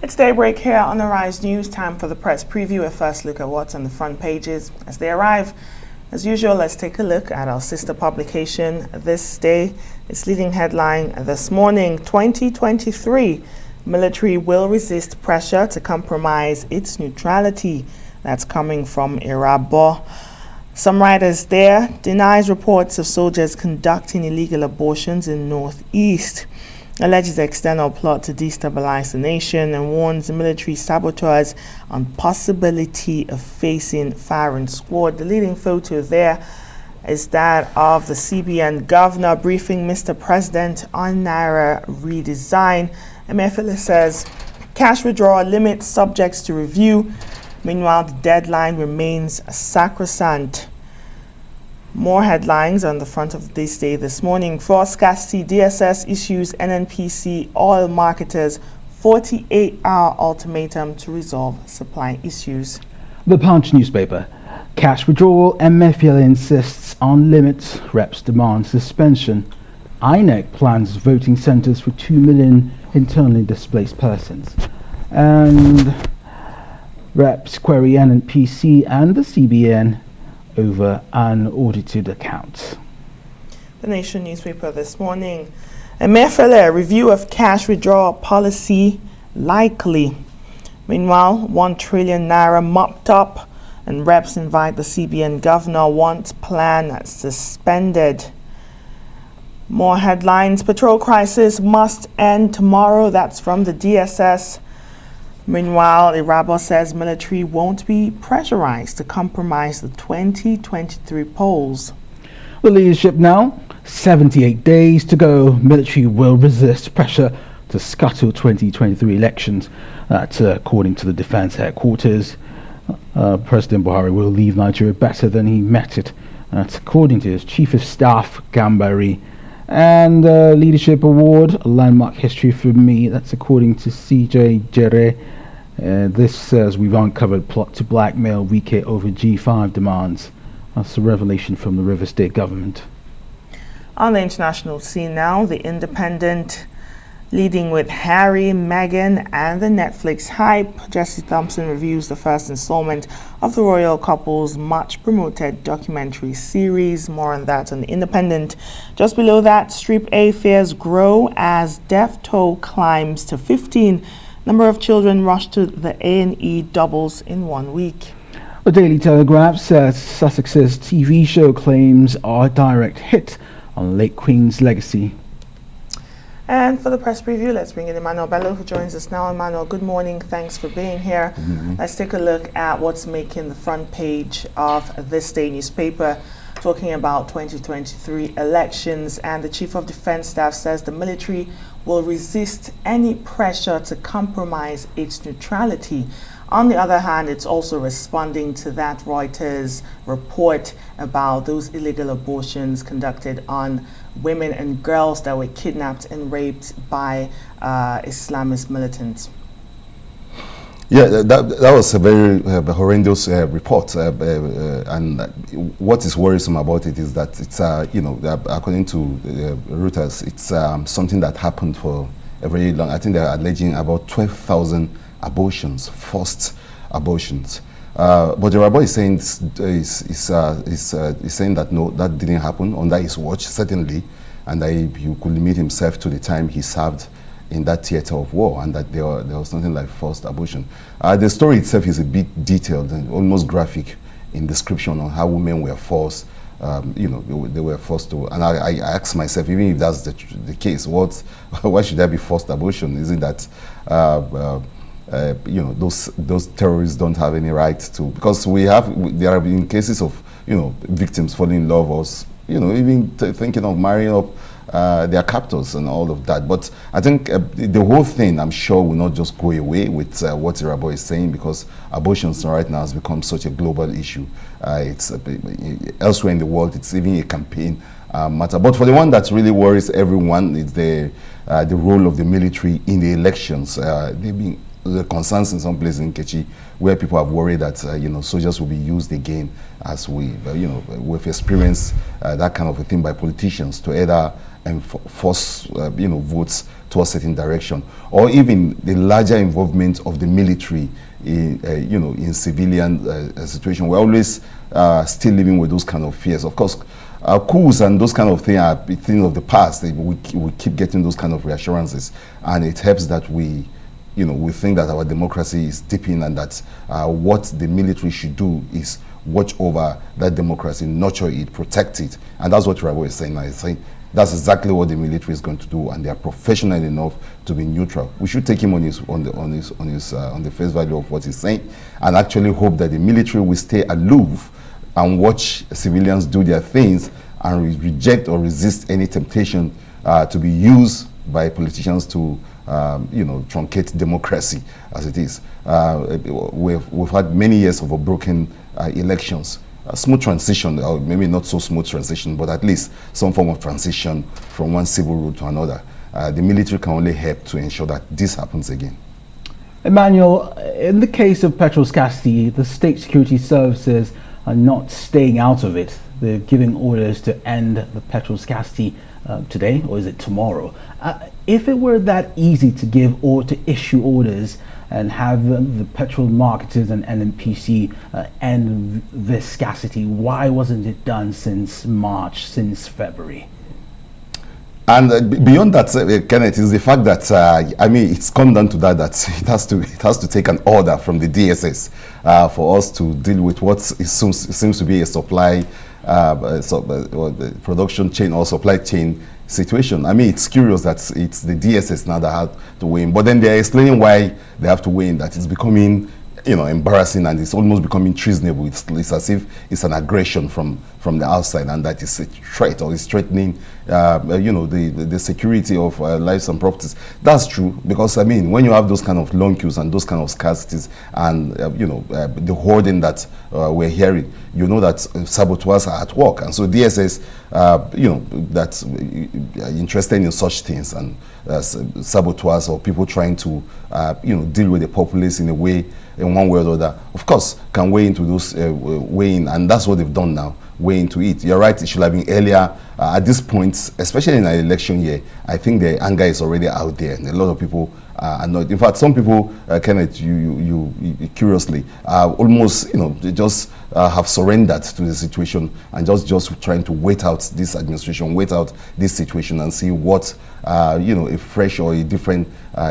It's daybreak here on Arise News. Time for the press preview. A first look at what's on the front pages as they arrive. As usual, let's take a look at our sister publication this day. Its leading headline this morning: 2023, military will resist pressure to compromise its neutrality. That's coming from Irabor. Some writers there denies reports of soldiers conducting illegal abortions in Northeast, alleges external plot to destabilize the nation, and warns military saboteurs on possibility of facing firing squad. The leading photo there is that of the CBN governor briefing Mr. President on Naira redesign. Emefiele says cash withdrawal limit subjects to review. Meanwhile, the deadline remains sacrosanct. More headlines on the front of this day this morning. For scarcity, DSS issues NNPC oil marketers 48-hour ultimatum to resolve supply issues. The Punch newspaper. Cash withdrawal, Emefiele insists on limits. Reps demand suspension. INEC plans voting centres for 2 million internally displaced persons. And Reps query NNPC and the CBN over unaudited accounts. The Nation newspaper this morning. Emefiele review of cash withdrawal policy likely. Meanwhile, 1 trillion naira mopped up, and reps invite the CBN governor wants plan suspended. More headlines. Petrol crisis must end tomorrow. That's from the DSS. Meanwhile, Irabor says military won't be pressurized to compromise the 2023 polls. The leadership now, 78 days to go. Military will resist pressure to scuttle 2023 elections. That's according to the defense headquarters. President Buhari will leave Nigeria better than he met it. That's according to his chief of staff, Gambari. And leadership award, a landmark history for me. That's according to CJ Jere. This says we've uncovered plot to blackmail Wike over G5 demands. That's a revelation from the River State government. On the international scene now, The Independent leading with Harry, Meghan, and the Netflix hype. Jesse Thompson reviews the first installment of the royal couple's much promoted documentary series. More on that on The Independent. Just below that, Strip A fears grow as death toll climbs to 15. Number of children rushed to the A&E doubles in 1 week. The Daily Telegraph says Sussex's TV show claims are a direct hit on late Queen's legacy. And for the press preview, let's bring in Emmanuel Bello, who joins us now. Emmanuel, good morning. Thanks for being here. Let's take a look at what's making the front page of this day newspaper, talking about 2023 elections. And the Chief of Defense Staff says the military will resist any pressure to compromise its neutrality. On the other hand, it's also responding to that Reuters report about those illegal abortions conducted on women and girls that were kidnapped and raped by Islamist militants. Yeah, that was a very horrendous report, and what is worrisome about it is that it's according to Reuters, it's something that happened for a very long. I think they're alleging about 12,000 abortions, forced abortions. But Irabor is saying saying that no, that didn't happen under his watch, certainly, and that he could limit himself to the time he served in that theater of war, and that there was something like forced abortion. The story itself is a bit detailed and almost graphic in description on how women were forced. They were forced to, and I ask myself, even if that's the case, why should there be forced abortion? Is it that those terrorists don't have any right to? Because there have been cases of victims falling in love, or even thinking of marrying up their captors and all of that. But I think the whole thing, I'm sure, will not just go away with what Irabor is saying, because abortions right now has become such a global issue. It's elsewhere in the world, it's even a campaign matter. But for the one that really worries everyone is the role of the military in the elections. They've been the concerns in some places in Kechi, where people have worried that soldiers will be used again, as we've experienced that kind of a thing by politicians to either and force votes towards certain direction, or even the larger involvement of the military in in civilian situation. We're always still living with those kind of fears. Of course, coups and those kind of things are things of the past. We keep getting those kind of reassurances, and it helps that we think that our democracy is deepening, and that what the military should do is watch over that democracy, nurture it, protect it, and that's what Irabor is saying. I think that's exactly what the military is going to do, and they are professional enough to be neutral. We should take him on the face value of what he's saying, and actually hope that the military will stay aloof and watch civilians do their things and reject or resist any temptation to be used by politicians to truncate democracy as it is. We've had many years of a broken elections. A smooth transition, or maybe not so smooth transition, but at least some form of transition from one civil rule to another. The military can only help to ensure that this happens again. Emmanuel, in the case of petrol scarcity, the state security services are not staying out of it. They're giving orders to end the petrol scarcity today, or is it tomorrow? If it were that easy to give or to issue orders and have the petrol marketers and NNPC end this scarcity, why wasn't it done since March, since February? And beyond that, Kenneth, is the fact that it's come down to that it has to take an order from the DSS for us to deal with what seems to be a supply production chain or supply chain situation. It's curious that it's the DSS now that have to weigh in, but then they're explaining why they have to weigh in, that it's becoming embarrassing, and it's almost becoming treasonable. It's as if it's an aggression from the outside, and that is a threat, or is threatening the security of lives and properties. That's true, because when you have those kind of long queues and those kind of scarcities, and the hoarding that we're hearing, that saboteurs are at work, and so DSS that's interested in such things, and saboteurs or people trying to deal with the populace in a way, in one way or the other, of course, can weigh into those and that's what they've done now, weigh into it. You're right, it should have been earlier. At this point, especially in an election year, I think the anger is already out there, and a lot of people are annoyed. In fact, some people, Kenneth, you curiously, almost, they just have surrendered to the situation, and just trying to wait out this administration, wait out this situation, and see what a fresh or a different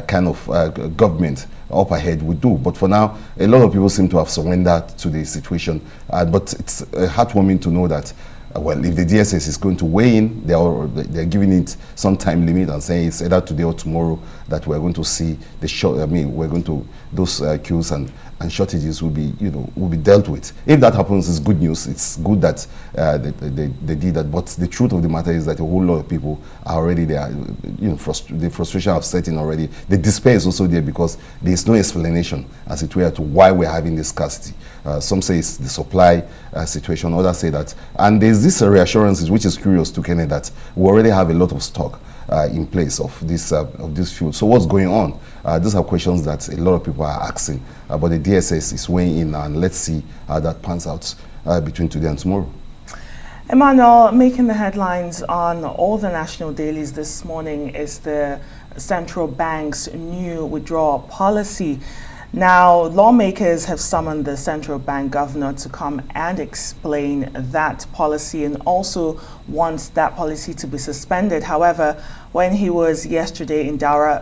kind of government up ahead would do. But for now, a lot of people seem to have surrendered to the situation. But it's heartwarming to know that, well, if the DSS is going to weigh in, they're giving it some time limit and saying it's either today or tomorrow that we're going to see the those queues and shortages will be dealt with. If that happens, it's good news. It's good that they did that. But the truth of the matter is that a whole lot of people are already there. The frustration have set in already. The despair is also there, because there is no explanation, as it were, to why we're having this scarcity. Some say it's the supply situation. Others say that, and there's this reassurance, which is curious to Kenneth, that we already have a lot of stock in place of this fuel. So what's going on? These are questions that a lot of people are asking, but the DSS is weighing in, and let's see how that pans out between today and tomorrow. Emmanuel, making the headlines on all the national dailies this morning is the central bank's new withdrawal policy. Now, lawmakers have summoned the central bank governor to come and explain that policy, and also wants that policy to be suspended. However, when he was yesterday in Daura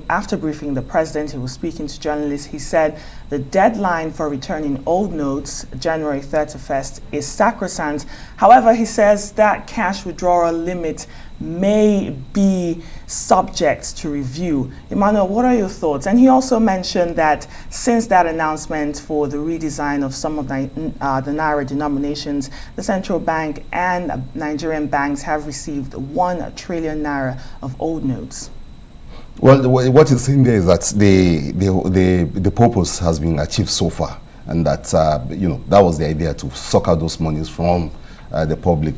after briefing the president, he was speaking to journalists, he said the deadline for returning old notes, January 31st, is sacrosanct. However, he says that cash withdrawal limit may be subject to review. Emmanuel, what are your thoughts? And he also mentioned that since that announcement for the redesign of some of the Naira denominations, the central bank and Nigerian banks have received 1 trillion Naira of old notes. Well, what he's saying there is that the purpose has been achieved so far, and that that was the idea, to suck out those monies from the public,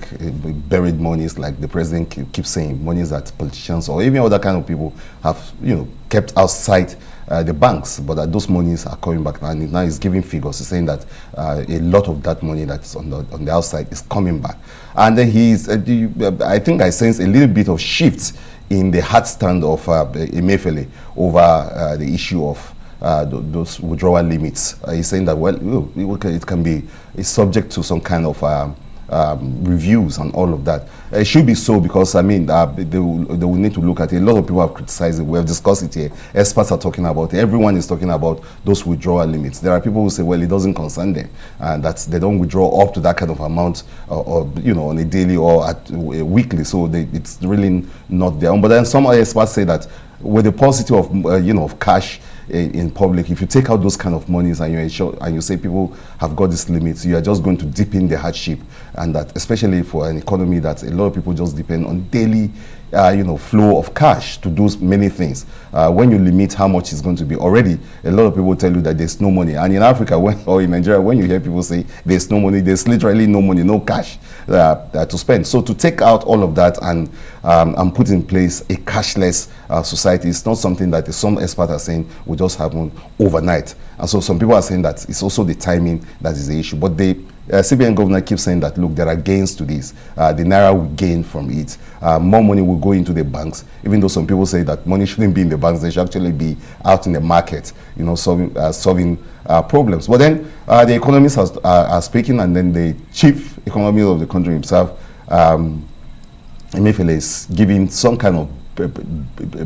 buried monies, like the president keeps saying, monies that politicians or even other kind of people have, kept outside the banks, but that those monies are coming back, and now he's giving figures. He's saying that a lot of that money that's on the outside is coming back, and then I think I sense a little bit of shift in the hard stand of Emefiele over the issue of those withdrawal limits. He's saying that, well, it can be subject to some kind of reviews and all of that. It should be so, because they will need to look at it. A lot of people have criticized it. We have discussed it here. Experts are talking about it. Everyone is talking about those withdrawal limits. There are people who say, well, it doesn't concern them, and that they don't withdraw up to that kind of amount, or on a daily or at weekly. So it's really not there. But then some other experts say that with the paucity of of cash in public, if you take out those kind of monies and you say people have got these limits, you are just going to deepen the hardship, and that especially for an economy that a lot of people just depend on daily flow of cash to do many things. When you limit how much it's going to be, already a lot of people tell you that there's no money. And in Africa or in Nigeria, when you hear people say there's no money, there's literally no money, no cash to spend. So to take out all of that and put in place a cashless society is not something that some experts are saying will just happen overnight. And so some people are saying that it's also the timing that is the issue. But the CBN governor keeps saying that, look, there are gains to this. The Naira will gain from it. More money will go into the banks, even though some people say that money shouldn't be in the banks. They should actually be out in the market, solving problems. But then the economists are speaking, and then the chief economist of the country himself, Emefiele, is giving some kind of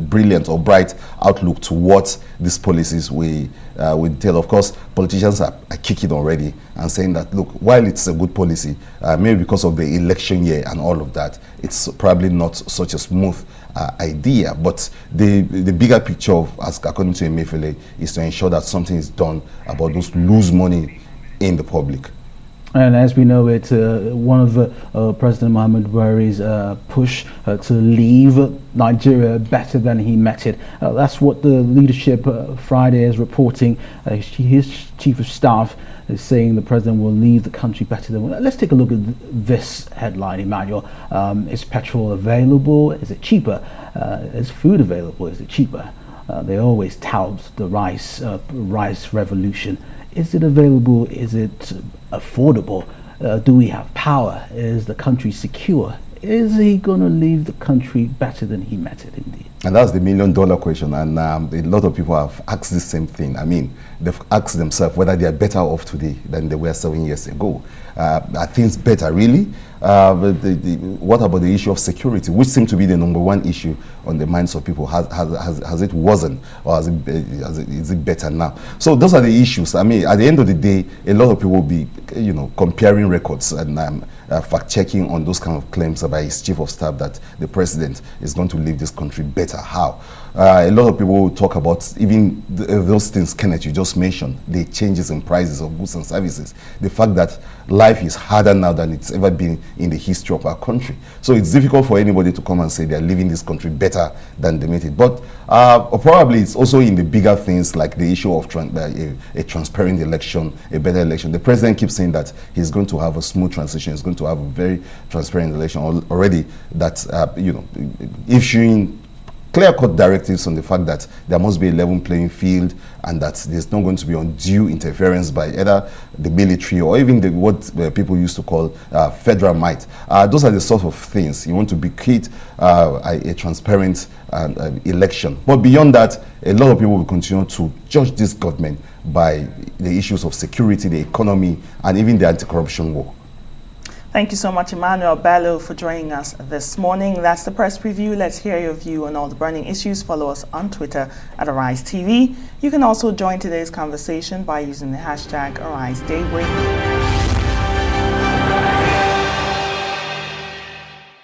brilliant or bright outlook to what these policies will entail. Of course, politicians are kicking already and saying that, look, while it's a good policy, maybe because of the election year and all of that, it's probably not such a smooth idea. But the bigger picture, according to Emefiele, is to ensure that something is done about those loose money in the public. And as we know, it's one of President Muhammad Buhari's push to leave Nigeria better than he met it. That's what the leadership Friday is reporting. His chief of staff is saying the president will leave the country better than. Let's take a look at this headline, Emmanuel. Is petrol available? Is it cheaper? Is food available? Is it cheaper? They always tout the rice revolution. Is it available? Is it affordable? Do we have power? Is the country secure? Is he going to leave the country better than he met it, indeed? And that's the $1,000,000 question. And a lot of people have asked the same thing. I mean, they've asked themselves whether they are better off today than they were 7 years ago. Are things better, really? What about the issue of security, which seems to be the #1 issue on the minds of people? Has it wasn't, or is it better now? So those are the issues. I mean, at the end of the day, a lot of people will be, comparing records and fact-checking on those kind of claims by his chief of staff that the president is going to leave this country better. How? A lot of people will talk about even those things, Kenneth, you just mentioned, the changes in prices of goods and services, the fact that life is harder now than it's ever been in the history of our country. So it's difficult for anybody to come and say they're leaving this country better than they made it. But probably it's also in the bigger things like the issue of a transparent election, a better election. The president keeps saying that he's going to have a smooth transition. He's going to have a very transparent election already. That issuing clear-cut directives on the fact that there must be a level playing field, and that there's not going to be undue interference by either the military or even what people used to call federal might. Those are the sort of things you want to create a transparent election. But beyond that, a lot of people will continue to judge this government by the issues of security, the economy, and even the anti-corruption war. Thank you so much, Emmanuel Bello, for joining us this morning. That's the press preview. Let's hear your view on all the burning issues. Follow us on Twitter at Arise TV. You can also join today's conversation by using the hashtag AriseDaybreak.